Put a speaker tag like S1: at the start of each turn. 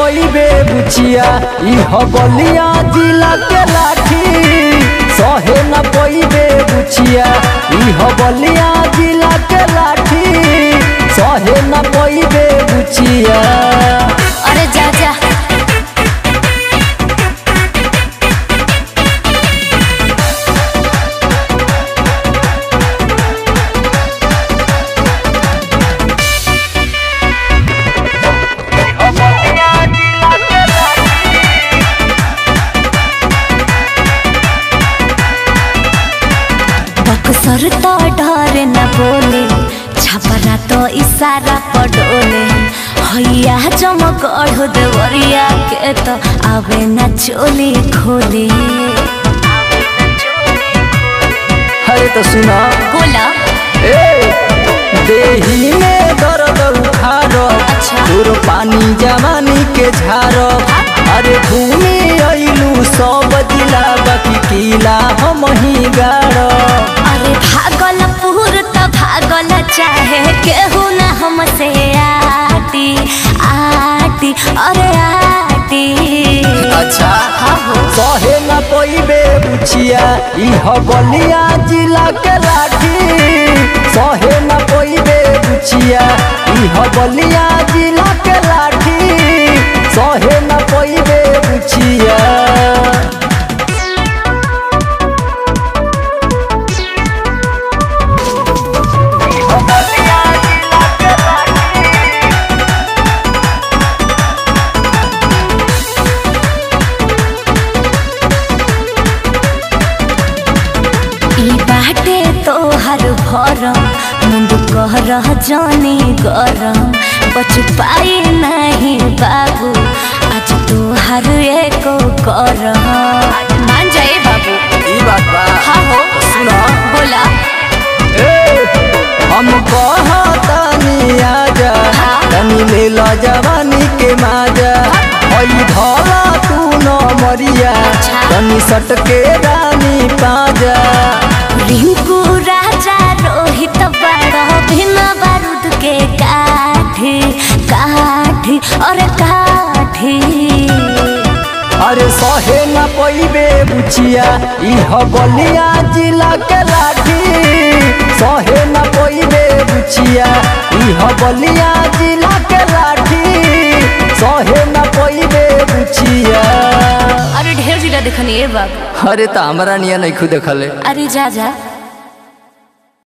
S1: पइबे बुचिया ई बलिया जिला के लाठी सहे न पइबे बुचिया ई बलिया जिला के लाठी सहे न पइबे बुचिया।
S2: अरे जा जा बक्सर तो डर न बोले छपरा तो इशारा पडोले हैया चमकढ़ देवरिया के तो आवे न चोली खोले।
S1: अरे तो सुना
S2: बोला
S1: देही में दर्द उखारो तोर पानी जवानी के झारो अरे घूमे अइलू सब जिला बाकी किला हम ही गाड़ो।
S2: अरे भागलपुर तो भागल चाहे केहू न हमसे आटी आटी अरे आटी।
S1: अच्छा सहे न पइबे बुचिया ई बलिया जिला के लाठी सहे न पइबे बुचिया ई बलिया जिला के लाठी सहे न पइबे बुचिया।
S2: बाटे तो हर भरम मुंड कह जानी गरम बच पाई नहीं बाबू आज तो हर एक करम मान जाए बाबू।
S1: ई बात बा
S2: हाँ हो
S1: सुना
S2: बोला
S1: हम कहतानी आजा तनी ले ला जवानी के माजा ओई भला तू न मरिया तनी सटके रानी पाजा।
S2: रिंकू राजा रोहित बड़ा बिना बारूद के काठी काठी अरे काठी।
S1: अरे सहे न पइबे बुचिया ई बलिया जिला के लाठी सहे न पइबे बुचिया ई बलिया जिला के लाठी सहे न पइबे बुचिया।
S2: अरे ढेर जिला देखनी है बाबू।
S1: अरे तो हमारा निया नहीं खुद देखले।
S2: अरे जा जा।